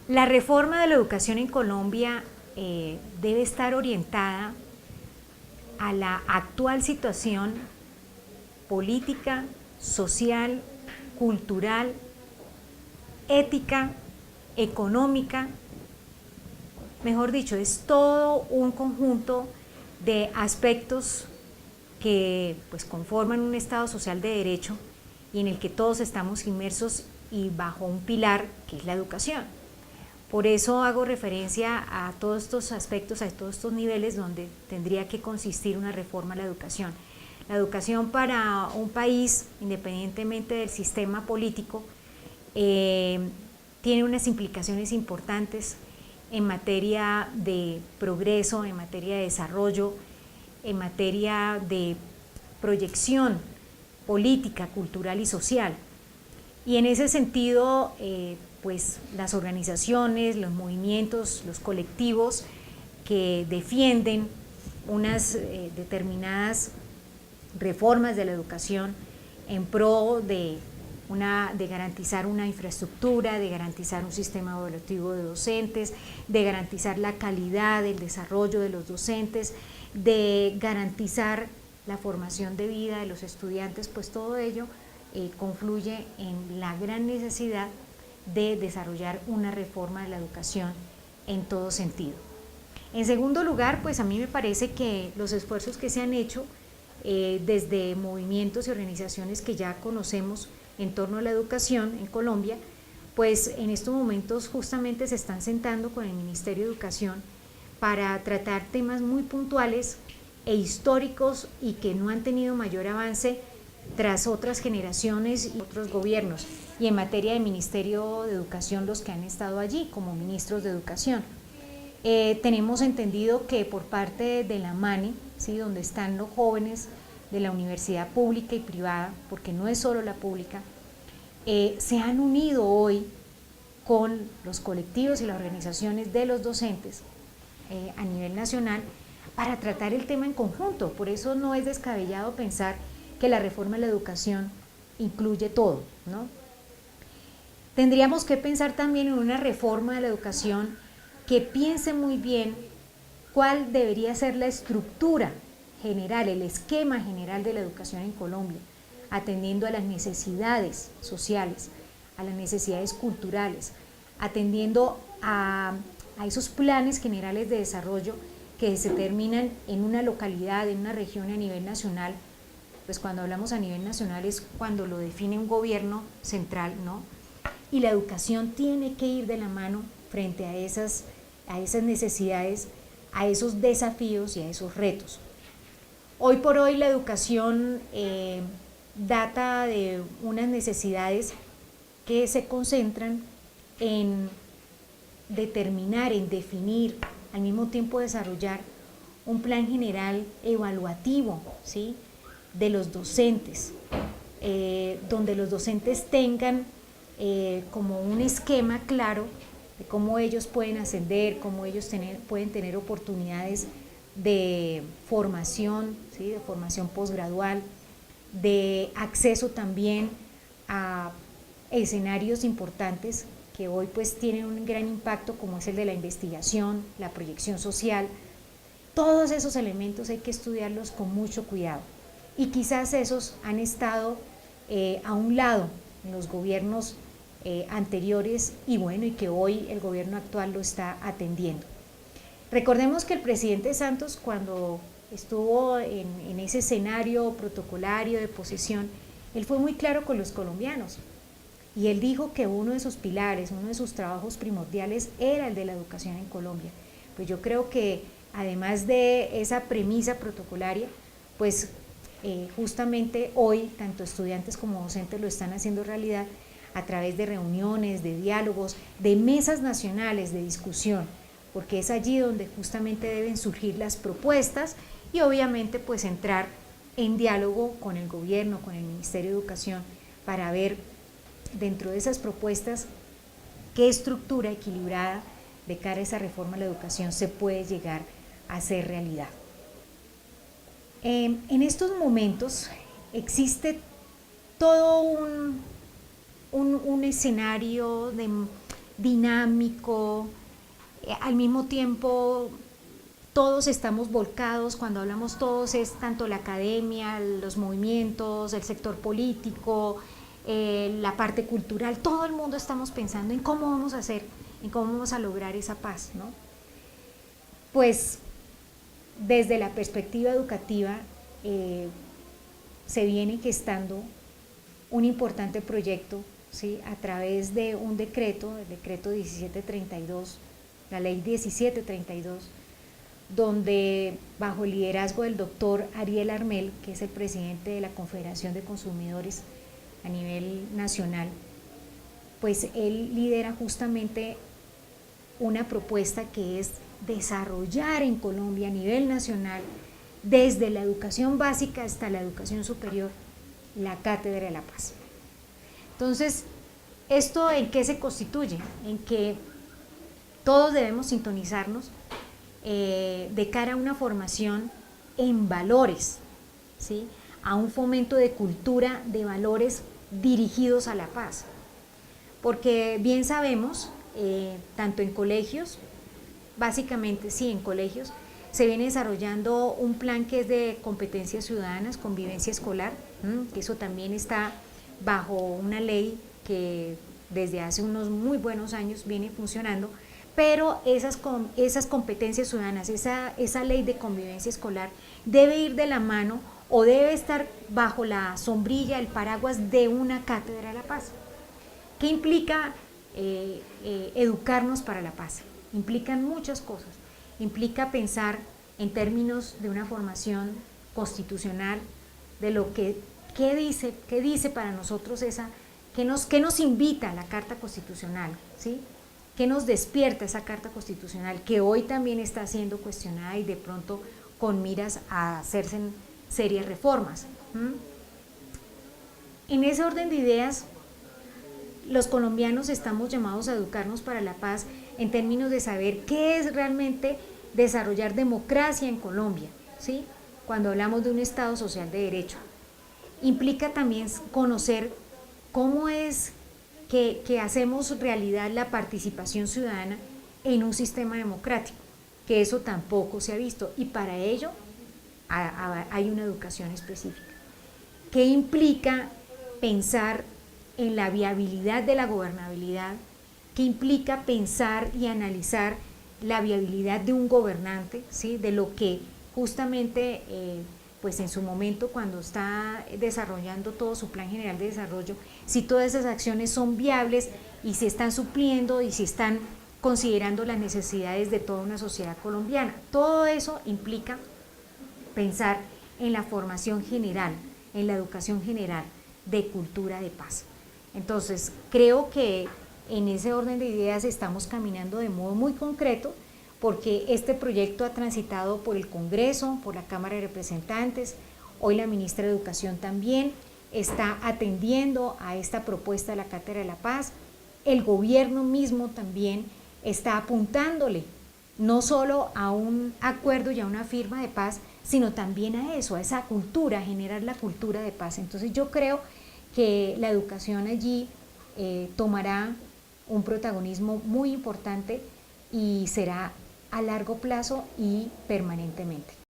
La reforma de la educación en Colombia debe estar orientada a la actual situación política, social, cultural, ética, económica. Mejor dicho, es todo un conjunto de aspectos que pues conforman un Estado social de derecho y en el que todos estamos inmersos y bajo un pilar que es la educación. Por eso hago referencia a todos estos aspectos, a todos estos niveles donde tendría que consistir una reforma a la educación. La educación para un país, independientemente del sistema político, tiene unas implicaciones importantes en materia de progreso, en materia de desarrollo, en materia de proyección política, cultural y social. Y en ese sentido, pues las organizaciones, los movimientos, los colectivos que defienden unas determinadas reformas de la educación en pro de garantizar una infraestructura, de garantizar un sistema evaluativo de docentes, de garantizar la calidad del desarrollo de los docentes, de garantizar la formación de vida de los estudiantes, pues todo ello confluye en la gran necesidad de desarrollar una reforma de la educación en todo sentido. En segundo lugar, pues a mí me parece que los esfuerzos que se han hecho desde movimientos y organizaciones que ya conocemos en torno a la educación en Colombia, pues en estos momentos justamente se están sentando con el Ministerio de Educación para tratar temas muy puntuales e históricos y que no han tenido mayor avance tras otras generaciones y otros gobiernos, y en materia de Ministerio de Educación los que han estado allí como ministros de Educación. Tenemos entendido que por parte de la MANE, ¿sí?, donde están los jóvenes de la universidad pública y privada, porque no es solo la pública, se han unido hoy con los colectivos y las organizaciones de los docentes a nivel nacional para tratar el tema en conjunto. Por eso no es descabellado pensar que la reforma de la educación incluye todo, ¿no? Tendríamos que pensar también en una reforma de la educación que piense muy bien cuál debería ser la estructura general, el esquema general de la educación en Colombia, atendiendo a las necesidades sociales, a las necesidades culturales, atendiendo a esos planes generales de desarrollo que se terminan en una localidad, en una región a nivel nacional. Pues cuando hablamos a nivel nacional es cuando lo define un gobierno central, ¿no? Y la educación tiene que ir de la mano frente a esas necesidades, a esos desafíos y a esos retos. Hoy por hoy la educación data de unas necesidades que se concentran en determinar, en definir, al mismo tiempo desarrollar un plan general evaluativo, ¿sí?, de los docentes, donde los docentes tengan como un esquema claro de cómo ellos pueden ascender, cómo ellos pueden tener oportunidades de formación, ¿sí?, de formación posgradual, de acceso también a escenarios importantes que hoy pues tienen un gran impacto, como es el de la investigación, la proyección social. Todos esos elementos hay que estudiarlos con mucho cuidado y quizás esos han estado a un lado en los gobiernos anteriores y bueno, y que hoy el gobierno actual lo está atendiendo. Recordemos que el presidente Santos, cuando estuvo en ese escenario protocolario de posesión, él fue muy claro con los colombianos y él dijo que uno de sus pilares, uno de sus trabajos primordiales era el de la educación en Colombia. Pues yo creo que además de esa premisa protocolaria, pues justamente hoy tanto estudiantes como docentes lo están haciendo realidad a través de reuniones, de diálogos, de mesas nacionales de discusión, porque es allí donde justamente deben surgir las propuestas y obviamente pues entrar en diálogo con el gobierno, con el Ministerio de Educación, para ver dentro de esas propuestas qué estructura equilibrada de cara a esa reforma de la educación se puede llegar a hacer realidad. En estos momentos existe todo un escenario dinámico, al mismo tiempo todos estamos volcados, cuando hablamos todos es tanto la academia, los movimientos, el sector político, la parte cultural, todo el mundo estamos pensando en cómo vamos a hacer, en cómo vamos a lograr esa paz, ¿no? Pues desde la perspectiva educativa se viene gestando un importante proyecto, ¿sí? A través de un decreto, el decreto 1732, la ley 1732, donde bajo el liderazgo del doctor Ariel Armel, que es el presidente de la Confederación de Consumidores a nivel nacional, pues él lidera justamente una propuesta que es desarrollar en Colombia a nivel nacional, desde la educación básica hasta la educación superior, la Cátedra de la Paz. Entonces, ¿esto en qué se constituye? En que todos debemos sintonizarnos de cara a una formación en valores, ¿sí? A un fomento de cultura de valores dirigidos a la paz. Porque bien sabemos, tanto en colegios, básicamente sí, en colegios, se viene desarrollando un plan que es de competencias ciudadanas, convivencia escolar, que eso también está bajo una ley que desde hace unos muy buenos años viene funcionando, pero esas competencias ciudadanas, esa ley de convivencia escolar debe ir de la mano o debe estar bajo la sombrilla, el paraguas de una cátedra de la paz. ¿Qué implica educarnos para la paz? Implican muchas cosas. Implica pensar en términos de una formación constitucional, de lo que qué dice para nosotros qué nos invita a la Carta Constitucional, ¿sí? ¿Qué nos despierta esa Carta Constitucional que hoy también está siendo cuestionada y de pronto con miras a hacerse en serias reformas? En ese orden de ideas, los colombianos estamos llamados a educarnos para la paz en términos de saber qué es realmente desarrollar democracia en Colombia, ¿sí? Cuando hablamos de un Estado social de derecho. Implica también conocer cómo es que hacemos realidad la participación ciudadana en un sistema democrático, que eso tampoco se ha visto, y para ello hay una educación específica. ¿Qué implica pensar en la viabilidad de la gobernabilidad? ¿Qué implica pensar y analizar la viabilidad de un gobernante, ¿sí? De lo que justamente pues en su momento cuando está desarrollando todo su plan general de desarrollo, si todas esas acciones son viables y si están supliendo y si están considerando las necesidades de toda una sociedad colombiana. Todo eso implica pensar en la formación general, en la educación general de cultura de paz. Entonces, creo que en ese orden de ideas estamos caminando de modo muy concreto, porque este proyecto ha transitado por el Congreso, por la Cámara de Representantes, hoy la ministra de Educación también está atendiendo a esta propuesta de la Cátedra de la Paz, el gobierno mismo también está apuntándole no solo a un acuerdo y a una firma de paz, sino también a eso, a esa cultura, a generar la cultura de paz. Entonces yo creo que la educación allí tomará un protagonismo muy importante y será a largo plazo y permanentemente.